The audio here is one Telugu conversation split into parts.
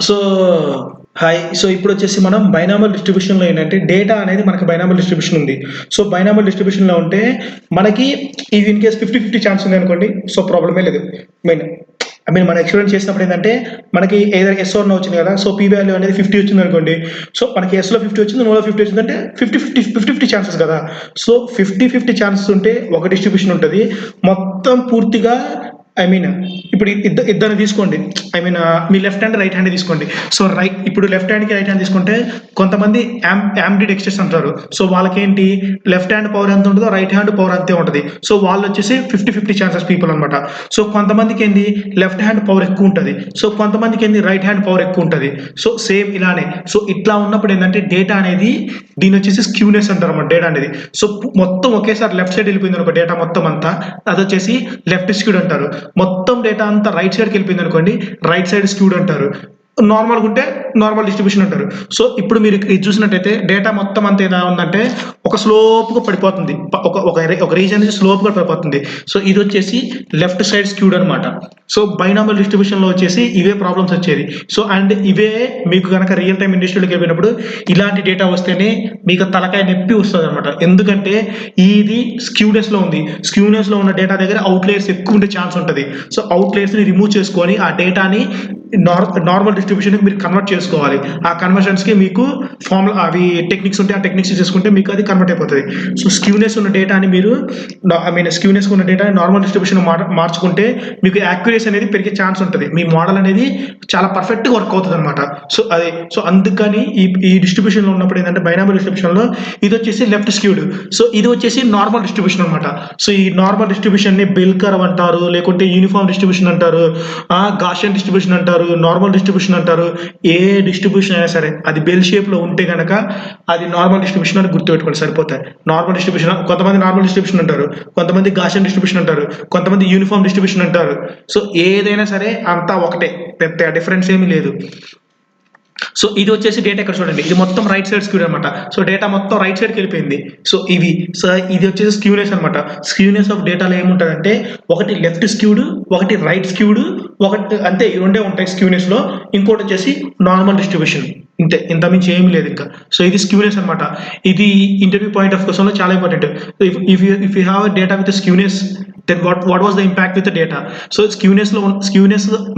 So hi. సో ఇప్పుడు వచ్చేసి మనం బైనామల్ డిస్ట్రిబ్యూషన్లో ఏంటంటే డేటా అనేది మనకి బైనామల్ డిస్ట్రిబ్యూషన్ ఉంది. సో బైనామల్ డిస్ట్రిబ్యూషన్లో ఉంటే మనకి ఇది ఇన్ కేస్ 50-50 ఛాన్స్ ఉంది అనుకోండి. సో ప్రాబ్లమే లేదు. మనం ఎక్స్పెరిమెంట్ చేసినప్పుడు ఏంటంటే మనకి ఏదైనా ఎస్ ఆర్ నో వచ్చింది కదా. సో పీ వాల్యూ అనేది 50 వచ్చింది అనుకోండి. సో మనకి ఎస్లో 50 వచ్చింది, నోలో 50 వచ్చింది అంటే 50-50 ఛాన్సెస్ కదా. సో 50-50 ఛాన్సెస్ ఉంటే ఒక డిస్ట్రిబ్యూషన్ ఉంటుంది. మొత్తం పూర్తిగా ఇప్పుడు ఇద్దరు తీసుకోండి. మీ లెఫ్ట్ హ్యాండ్ రైట్ హ్యాండ్ తీసుకోండి. సో ఇప్పుడు లెఫ్ట్ హ్యాండ్కి రైట్ హ్యాండ్ తీసుకుంటే కొంతమంది యాంబిడెక్స్టర్స్ అంటారు. సో వాళ్ళకేంటి లెఫ్ట్ హ్యాండ్ పవర్ ఎంత ఉంటుందో రైట్ హ్యాండ్ పవర్ అంతే ఉంటుంది. సో వాళ్ళు వచ్చేసి 50-50 ఛాన్సెస్ పీపుల్ అనమాట. సో కొంతమందికి ఏంది లెఫ్ట్ హ్యాండ్ పవర్ ఎక్కువ ఉంటుంది. సో కొంతమందికి ఏంది రైట్ హ్యాండ్ పవర్ ఎక్కువ ఉంటుంది. సో సేమ్ ఇలానే. సో ఇట్లా ఉన్నప్పుడు ఏంటంటే డేటా అనేది దీని వచ్చేసి స్క్యూనెస్ అంటారు అన్నమాట డేటా అనేది. సో మొత్తం ఒకేసారి లెఫ్ట్ సైడ్ వెళ్ళిపోయింది అనుకో డేటా మొత్తం అంతా, అది వచ్చేసి లెఫ్ట్ స్క్యూడ్ అంటారు. మొత్తం డేటా అంతా రైట్ సైడ్కి వెళ్ళిపోయింది అనుకోండి, రైట్ సైడ్ స్క్యూడ్ అంటారు. నార్మల్గా ఉంటే నార్మల్ డిస్ట్రిబ్యూషన్ అంటారు. సో ఇప్పుడు మీరు ఇది చూసినట్టయితే డేటా మొత్తం అంతా ఎలా ఉందంటే ఒక స్లోప్గా పడిపోతుంది, ఒక రీజన్ నుంచి స్లోప్గా పడిపోతుంది. సో ఇది వచ్చేసి లెఫ్ట్ సైడ్ స్క్యూడ్ అనమాట. సో బైనామల్ డిస్ట్రిబ్యూషన్లో వచ్చేసి ఇవే ప్రాబ్లమ్స్ వచ్చేది. సో అండ్ ఇవే మీకు కనుక రియల్ టైం ఇండస్ట్రీలోకి వెళ్ళినప్పుడు ఇలాంటి డేటా వస్తేనే మీకు తలకాయ నొప్పి వస్తుంది అనమాట. ఎందుకంటే ఇది స్క్యూనెస్లో ఉంది. స్క్యూనెస్లో ఉన్న డేటా దగ్గర అవుట్లేయర్స్ ఎక్కువ ఉండే ఛాన్స్ ఉంటుంది. సో అవుట్లేయర్స్ని రిమూవ్ చేసుకొని ఆ డేటాని నార్మల్ డిస్ట్రిబ్యూషన్కి మీరు కన్వర్ట్ చేసుకోవాలి. ఆ కన్వర్షన్స్కి మీకు ఫార్ములా అవి టెక్నిక్స్ ఉంటే ఆ టెక్నిక్స్ చేసుకుంటే మీకు అది కన్వర్ట్ అయిపోతుంది. సో స్క్యూనెస్ ఉన్న డేటాని మీరు స్క్యూనెస్ ఉన్న డేటాని నార్మల్ డిస్ట్రిబ్యూషన్ మార్చుకుంటే మీకు యాక్యురసీ అనేది పెరిగే ఛాన్స్ ఉంటుంది. మీ మోడల్ అనేది చాలా పర్ఫెక్ట్గా వర్క్ అవుతుంది అనమాట. సో అందుకని ఈ డిస్ట్రిబ్యూషన్లో ఉన్నప్పుడు ఏంటంటే బైనామల్ డిస్ట్రిబ్యూషన్లో ఇది వచ్చేసి లెఫ్ట్ స్క్యూడ్. సో ఇది వచ్చేసి నార్మల్ డిస్ట్రిబ్యూషన్ అనమాట. సో ఈ నార్మల్ డిస్ట్రిబ్యూషన్ని బెల్ కర్వ్ అంటారు, లేకుంటే యూనిఫామ్ డిస్ట్రిబ్యూషన్ అంటారు, గాషియన్ డిస్ట్రిబ్యూషన్ అంటారు, నార్మల్ డిస్ట్రిబ్యూషన్ అంటారు. ఏ డిస్ట్రిబ్యూషన్ అయినా సరే అది బెల్ షేప్ లో ఉంటే కనుక అది నార్మల్ డిస్ట్రిబ్యూషన్ అని గుర్తుపెట్టుకోండి సరిపోతాయి. నార్మల్ డిస్ట్రిబ్యూషన్, కొంతమంది నార్మల్ డిస్ట్రిబ్యూషన్ అంటారు, కొంతమంది గాషియన్ డిస్ట్రిబ్యూషన్ అంటారు, కొంతమంది యూనిఫామ్ డిస్ట్రిబ్యూషన్ అంటారు. సో ఏదైనా సరే అంతా ఒకటే, పెద్ద డిఫరెన్స్ ఏమీ లేదు. సో ఇది వచ్చేసి డేటా ఇక్కడ చూడండి, ఇది మొత్తం రైట్ సైడ్ స్క్యూడ్ అనమాట. సో డేటా మొత్తం రైట్ సైడ్కి వెళ్ళిపోయింది. సో ఇది వచ్చేసి స్క్యూనెస్ అనమాట. స్క్యూనెస్ ఆఫ్ డేటాలో ఏముంటుందంటే ఒకటి లెఫ్ట్ స్క్యూడ్, ఒకటి రైట్ స్క్యూడ్, ఒకటి అంతే, ఈ రెండే ఉంటాయి స్క్యూనెస్ లో. ఇంకోటి వచ్చేసి నార్మల్ డిస్ట్రిబ్యూషన్, ఇంతే, ఇంత మించి ఏమీ లేదు ఇంకా. సో ఇది స్క్యూనెస్ అనమాట. ఇది ఇంటర్వ్యూ పాయింట్ ఆఫ్ క్వశ్చన్ లో చాలా important. If you have data with skewness, then what was the impact with data. So skewness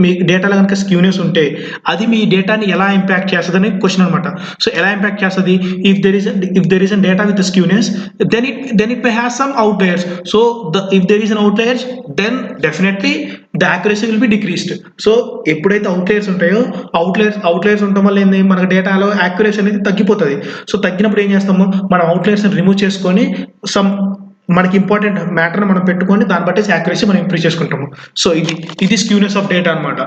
మీ డేటాలో కనుక స్క్యూనెస్ ఉంటే అది మీ డేటాని ఎలా ఇంపాక్ట్ చేస్తుందని క్వశ్చన్ అనమాట. సో ఎలా ఇంపాక్ట్ చేస్తుంది? If there is an data with skewness, then it may have some outliers. So if there is an outliers, then definitely the accuracy will be decreased. So ఎప్పుడైతే అవుట్లైర్స్ ఉంటాయో అవుట్లైర్స్ ఉండటం వల్ల ఏంది, మనకు డేటాలో యాక్యురసీ అనేది తగ్గిపోతుంది. సో తగ్గినప్పుడు ఏం చేస్తాము, మనం అవుట్లైర్స్ని రిమూవ్ చేసుకొని మనకి ఇంపార్టెంట్ మ్యాటర్ని మనం పెట్టుకొని దాన్ని బట్టి యాక్యురసీ మనం ఇంప్రూవ్ చేసుకుంటాము. సో ఇది స్క్యూనెస్ ఆఫ్ డేటా అనమాట.